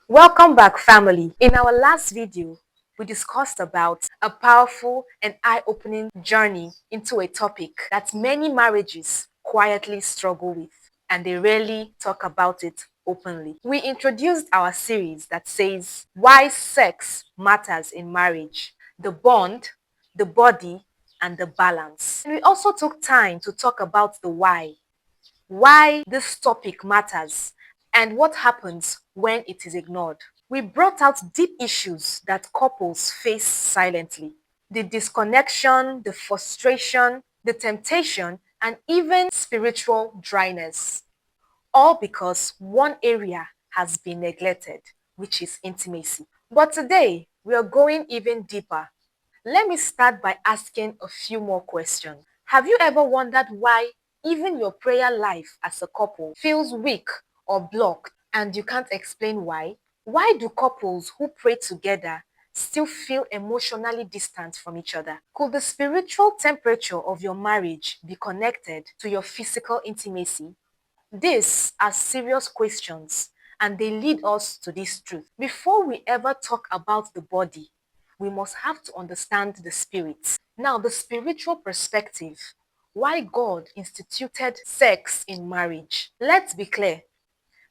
Welcome back, family. In our last video, we discussed about a powerful and eye-opening journey into a topic that many marriages quietly struggle with, and they rarely talk about it openly. We introduced our series that says why sex matters in marriage, the bond, the body, and the balance. And we also took time to talk about the why this topic matters, and what happens when it is ignored. We brought out deep issues that couples face silently: the disconnection, the frustration, the temptation, and even spiritual dryness, all because one area has been neglected, which is intimacy. But today, we are going even deeper. Let me start by asking a few more questions. Have you ever wondered why even your prayer life as a couple feels weak or blocked, and you can't explain why? Why do couples who pray together still feel emotionally distant from each other? Could the spiritual temperature of your marriage be connected to your physical intimacy? These are serious questions, and they lead us to this truth. Before we ever talk about the body, we must have to understand the spirit. Now, the spiritual perspective, why God instituted sex in marriage. Let's be clear.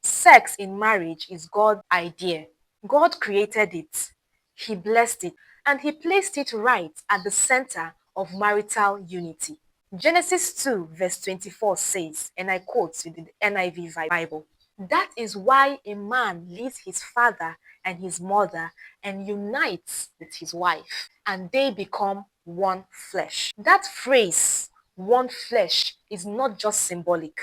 Sex in marriage is God's idea. God created it, He blessed it, and He placed it right at the center of marital unity. Genesis 2, verse 24 says, and I quote with the NIV Bible, "That is why a man leaves his father and his mother and unites with his wife, and they become one flesh." That phrase, one flesh, is not just symbolic,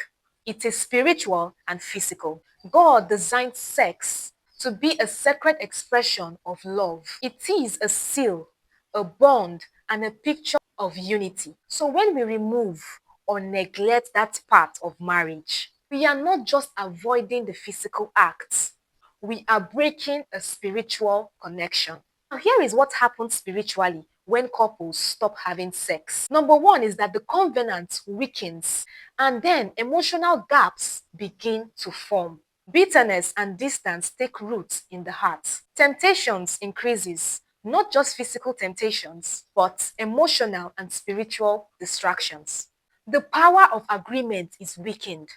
it is spiritual and physical. God designed sex to be a sacred expression of love. It is a seal, a bond, and a picture of unity. So when we remove or neglect that part of marriage, we are not just avoiding the physical acts, we are breaking a spiritual connection. Now, here is what happens spiritually when couples stop having sex. Number one is that the covenant weakens, and then emotional gaps begin to form. Bitterness and distance take root in the heart. Temptations increases, not just physical temptations, but emotional and spiritual distractions. The power of agreement is weakened.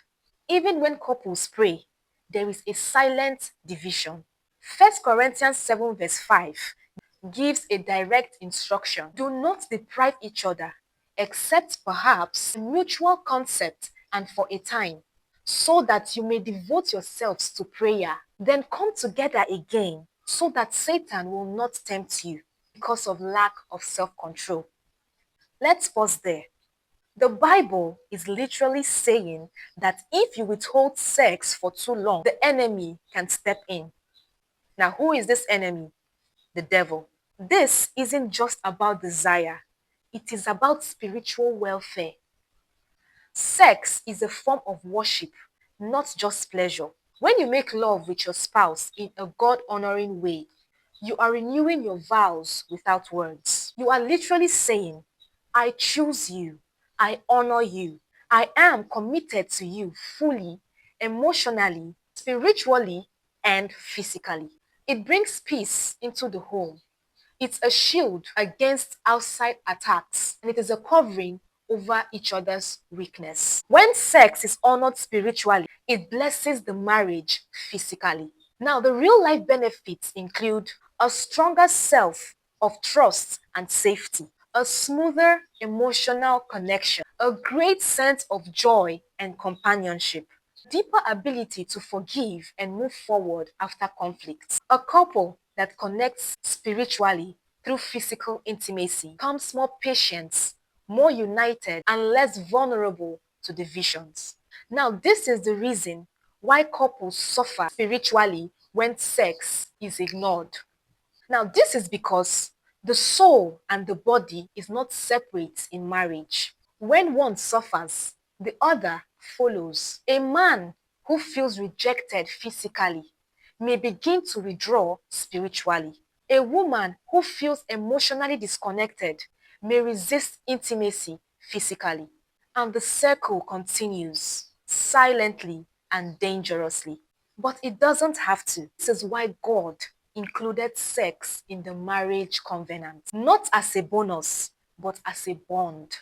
Even when couples pray, there is a silent division. First Corinthians 7 verse 5 gives a direct instruction. Do not deprive each other, except perhaps a mutual concept and for a time, so that you may devote yourselves to prayer. Then come together again, so that Satan will not tempt you because of lack of self-control. Let's pause there. The Bible is literally saying that if you withhold sex for too long, the enemy can step in. Now, who is this enemy? The devil. This isn't just about desire, it is about spiritual welfare. Sex is a form of worship, not just pleasure. When you make love with your spouse in a God honoring way, you are renewing your vows without words. You are literally saying, I choose you, I honor you, I am committed to you fully, emotionally, spiritually, and physically. It brings peace into the home. It's a shield against outside attacks, and it is a covering over each other's weakness. When sex is honored spiritually, it blesses the marriage physically. Now, the real life benefits include a stronger self of trust and safety, a smoother emotional connection, a great sense of joy and companionship, deeper ability to forgive and move forward after conflicts. A couple that connects spiritually through physical intimacy becomes more patient, more united, and less vulnerable to divisions. Now, this is the reason why couples suffer spiritually when sex is ignored. Now, this is because the soul and the body is not separate in marriage. When one suffers, the other follows. A man who feels rejected physically may begin to withdraw spiritually. A woman who feels emotionally disconnected may resist intimacy physically. And the circle continues silently and dangerously. But it doesn't have to. This is why God included sex in the marriage covenant, not as a bonus, but as a bond.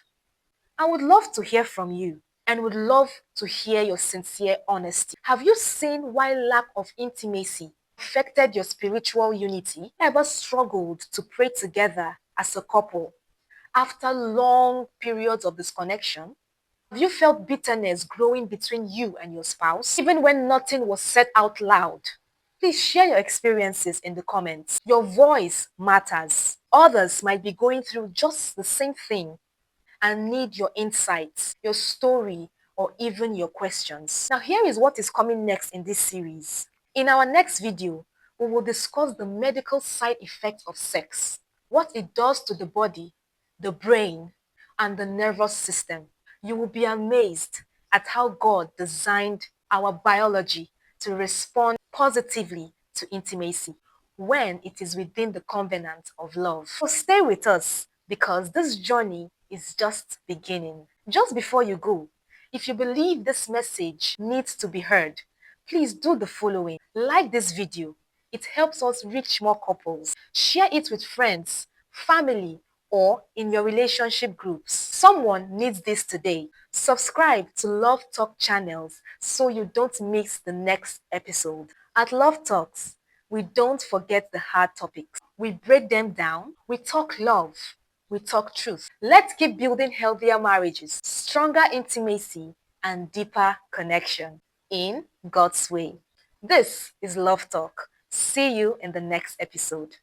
I would love to hear from you and would love to hear your sincere honesty. Have you seen why lack of intimacy affected your spiritual unity? Ever struggled to pray together as a couple after long periods of disconnection? Have you felt bitterness growing between you and your spouse, even when nothing was said out loud? Please share your experiences in the comments. Your voice matters. Others might be going through just the same thing and need your insights, your story, or even your questions. Now, here is what is coming next in this series. In our next video, we will discuss the medical side effects of sex, what it does to the body, the brain, and the nervous system. You will be amazed at how God designed our biology to respond positively to intimacy when it is within the covenant of love. So stay with us because this journey is just beginning. Just before you go, if you believe this message needs to be heard, please do the following. Like this video. It helps us reach more couples. Share it with friends, family, or in your relationship groups. Someone needs this today. Subscribe to Love Talk channels so you don't miss the next episode. At Love Talks, we don't forget the hard topics. We break them down. We talk love. We talk truth. Let's keep building healthier marriages, stronger intimacy, and deeper connection in God's way. This is Love Talk. See you in the next episode.